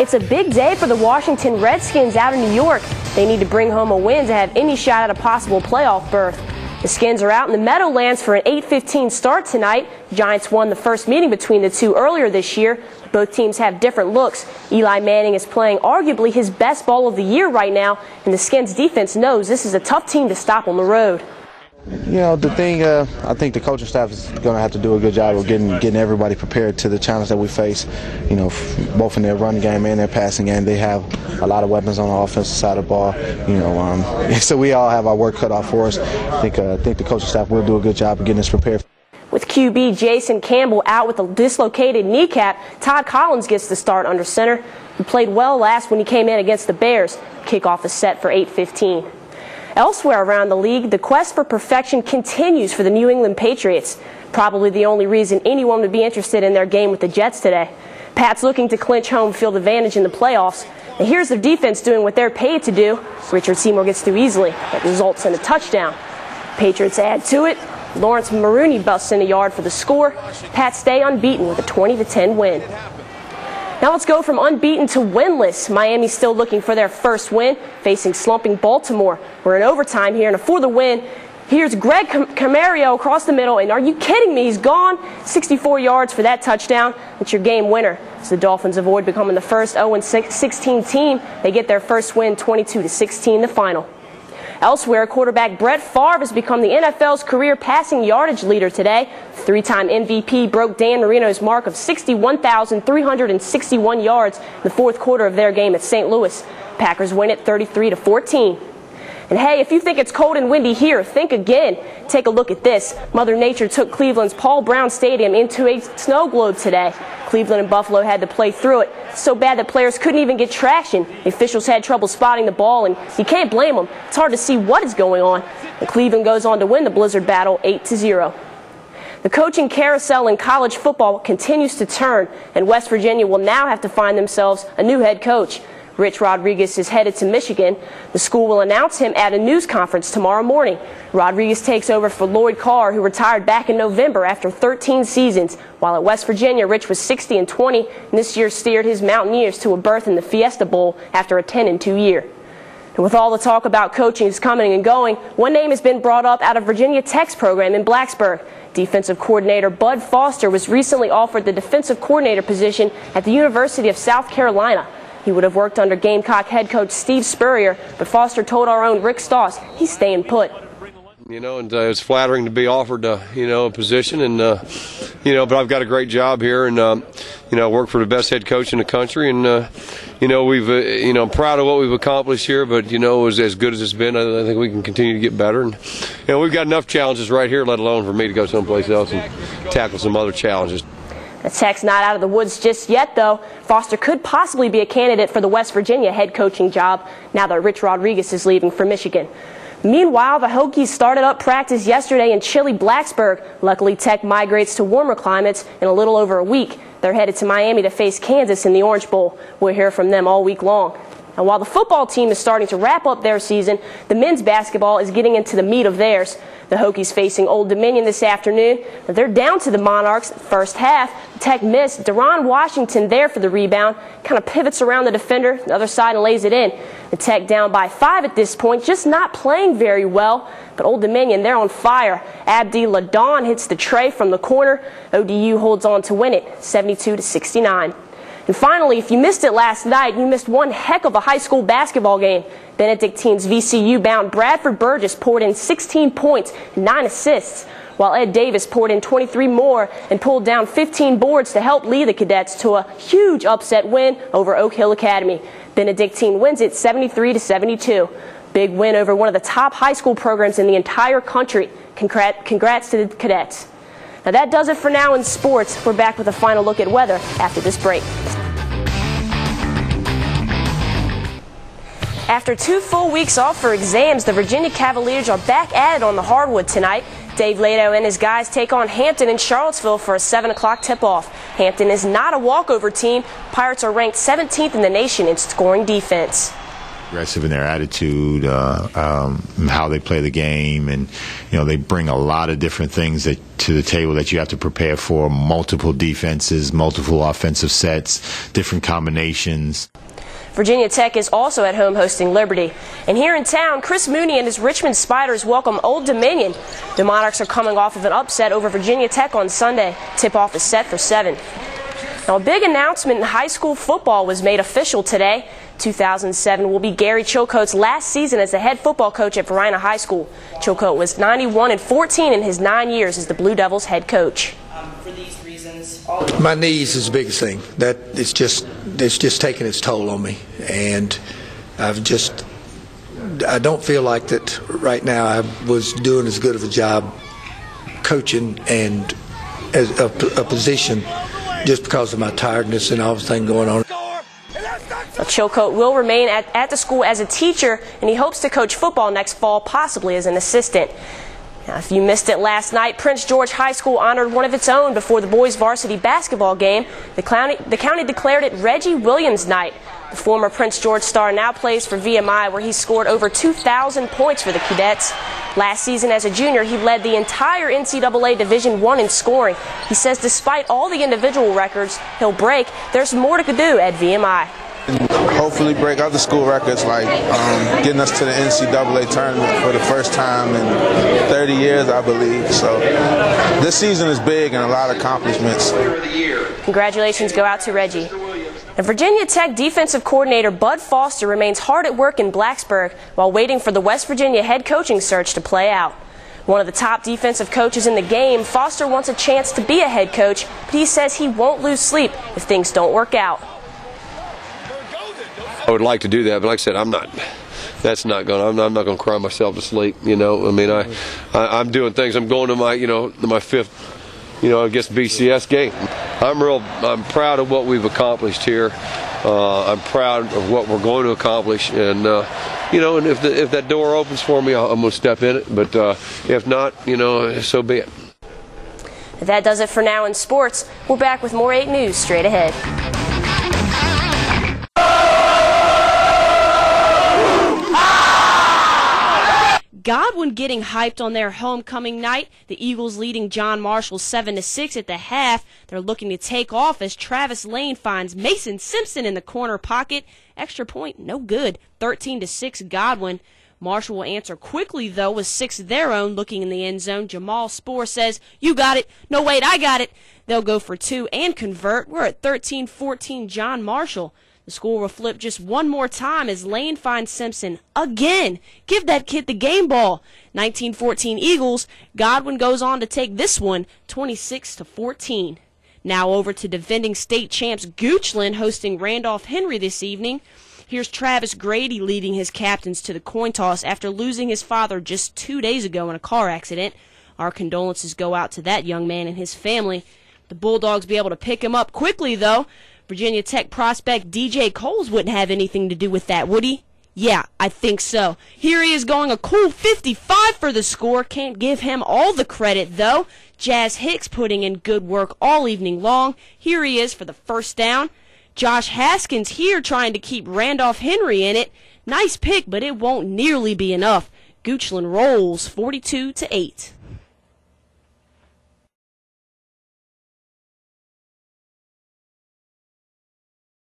It's a big day for the Washington Redskins out in New York. They need to bring home a win to have any shot at a possible playoff berth. The Skins are out in the Meadowlands for an 8:15 start tonight. Giants won the first meeting between the two earlier this year. Both teams have different looks. Eli Manning is playing arguably his best ball of the year right now, and the Skins defense knows this is a tough team to stop on the road. You know, the thing, I think the coaching staff is going to have to do a good job of getting everybody prepared to the challenge that we face. You know, both in their run game and their passing game, they have a lot of weapons on the offensive side of the ball. You know, so we all have our work cut off for us. I think the coaching staff will do a good job of getting us prepared. With QB Jason Campbell out with a dislocated kneecap, Todd Collins gets the start under center. He played well last when he came in against the Bears. Kickoff is set for 8:15. Elsewhere around the league, the quest for perfection continues for the New England Patriots. Probably the only reason anyone would be interested in their game with the Jets today. Pat's looking to clinch home field advantage in the playoffs. And here's their defense doing what they're paid to do. Richard Seymour gets through easily. That results in a touchdown. Patriots add to it. Lawrence Maroney busts in a yard for the score. Pats stay unbeaten with a 20-10 win. Now let's go from unbeaten to winless. Miami's still looking for their first win, facing slumping Baltimore. We're in overtime here, and for the win, here's Greg Camario across the middle, and are you kidding me? He's gone. 64 yards for that touchdown. It's your game winner. As the Dolphins avoid becoming the first 0-16 team, they get their first win 22-16 the final. Elsewhere, quarterback Brett Favre has become the NFL's career passing yardage leader today. Three-time MVP broke Dan Marino's mark of 61,361 yards in the fourth quarter of their game at St. Louis. Packers win it 33-14. And hey, if you think it's cold and windy here, think again. Take a look at this. Mother Nature took Cleveland's Paul Brown Stadium into a snow globe today. Cleveland and Buffalo had to play through it. So bad that players couldn't even get traction. The officials had trouble spotting the ball, and you can't blame them. It's hard to see what is going on. And Cleveland goes on to win the Blizzard battle 8-0. The coaching carousel in college football continues to turn, and West Virginia will now have to find themselves a new head coach. Rich Rodriguez is headed to Michigan. The school will announce him at a news conference tomorrow morning. Rodriguez takes over for Lloyd Carr, who retired back in November after 13 seasons. While at West Virginia, Rich was 60-20, and this year steered his Mountaineers to a berth in the Fiesta Bowl after a 10-2 year. And with all the talk about coaching is coming and going, one name has been brought up out of Virginia Tech's program in Blacksburg. Defensive coordinator Bud Foster was recently offered the defensive coordinator position at the University of South Carolina. He would have worked under Gamecock head coach Steve Spurrier, but Foster told our own Rick Stoss he's staying put. You know, and it's flattering to be offered, a position, and but I've got a great job here, and work for the best head coach in the country, and we've, I'm proud of what we've accomplished here, but as good as it's been, I think we can continue to get better, and we've got enough challenges right here, let alone for me to go someplace else and tackle some other challenges. The Tech's not out of the woods just yet, though. Foster could possibly be a candidate for the West Virginia head coaching job now that Rich Rodriguez is leaving for Michigan. Meanwhile, the Hokies started up practice yesterday in chilly Blacksburg. Luckily, Tech migrates to warmer climates in a little over a week. They're headed to Miami to face Kansas in the Orange Bowl. We'll hear from them all week long. And while the football team is starting to wrap up their season, the men's basketball is getting into the meat of theirs. The Hokies facing Old Dominion this afternoon. They're down to the Monarchs first half. Tech missed. Deron Washington there for the rebound. Kind of pivots around the defender, the other side, and lays it in. The Tech down by 5 at this point, just not playing very well. But Old Dominion, they're on fire. Abdi Ladon hits the tray from the corner. ODU holds on to win it, 72-69. And finally, if you missed it last night, you missed one heck of a high school basketball game. Benedictine's VCU-bound Bradford Burgess poured in 16 points and 9 assists, while Ed Davis poured in 23 more and pulled down 15 boards to help lead the Cadets to a huge upset win over Oak Hill Academy. Benedictine wins it 73-72. Big win over one of the top high school programs in the entire country. Congrats to the Cadets. Now that does it for now in sports. We're back with a final look at weather after this break. After 2 full weeks off for exams, the Virginia Cavaliers are back at it on the hardwood tonight. Dave Lato and his guys take on Hampton in Charlottesville for a 7 o'clock tip-off. Hampton is not a walkover team. Pirates are ranked 17th in the nation in scoring defense. Aggressive in their attitude, how they play the game, and they bring a lot of different things to the table that you have to prepare for. Multiple defenses, multiple offensive sets, different combinations. Virginia Tech is also at home hosting Liberty. And here in town, Chris Mooney and his Richmond Spiders welcome Old Dominion. The Monarchs are coming off of an upset over Virginia Tech on Sunday. Tip-off is set for 7. Now, a big announcement in high school football was made official today. 2007 will be Gary Chilcote's last season as the head football coach at Varina High School. Chilcote was 91-14 in his 9 years as the Blue Devils head coach. For these reasons, my knees is the biggest thing. That it's just taking its toll on me, and I don't feel like that right now. I was doing as good of a job coaching and as a position just because of my tiredness and all the thing going on. Chilcote will remain at the school as a teacher, and he hopes to coach football next fall, possibly as an assistant. Now, if you missed it last night, Prince George High School honored one of its own before the boys' varsity basketball game. The county declared it Reggie Williams Night. The former Prince George star now plays for VMI, where he scored over 2,000 points for the Cadets. Last season as a junior, he led the entire NCAA Division I in scoring. He says despite all the individual records he'll break, there's more to do at VMI. Hopefully break other school records, like getting us to the NCAA tournament for the first time in 30 years, I believe. So this season is big and a lot of accomplishments. Congratulations go out to Reggie. And Virginia Tech defensive coordinator Bud Foster remains hard at work in Blacksburg while waiting for the West Virginia head coaching search to play out. One of the top defensive coaches in the game, Foster wants a chance to be a head coach, but he says he won't lose sleep if things don't work out. I would like to do that, but like I said, I'm not. That's not going. I'm not going to cry myself to sleep. I mean, I'm doing things. I'm going to my fifth, I guess BCS game. I'm proud of what we've accomplished here. I'm proud of what we're going to accomplish, and and if that door opens for me, I'm going to step in it. But if not, so be it. That does it for now in sports. We're back with more 8 News straight ahead. Godwin getting hyped on their homecoming night. The Eagles leading John Marshall 7-6 at the half. They're looking to take off as Travis Lane finds Mason Simpson in the corner pocket. Extra point, no good. 13-6 Godwin. Marshall will answer quickly, though, with 6 of their own looking in the end zone. Jamal Spoor says, "You got it." "No, wait, I got it." They'll go for 2 and convert. We're at 13-14 John Marshall. The score will flip just one more time as Lane finds Simpson again. Give that kid the game ball. 19-14 Eagles. Godwin goes on to take this one 26-14. Now over to defending state champs Goochland hosting Randolph Henry this evening. Here's Travis Grady leading his captains to the coin toss after losing his father just 2 days ago in a car accident. Our condolences go out to that young man and his family. The Bulldogs be able to pick him up quickly, though. Virginia Tech prospect DJ Coles wouldn't have anything to do with that, would he? Yeah, I think so. Here he is going a cool 55 for the score. Can't give him all the credit, though. Jazz Hicks putting in good work all evening long. Here he is for the first down. Josh Haskins here trying to keep Randolph Henry in it. Nice pick, but it won't nearly be enough. Goochland rolls 42-8.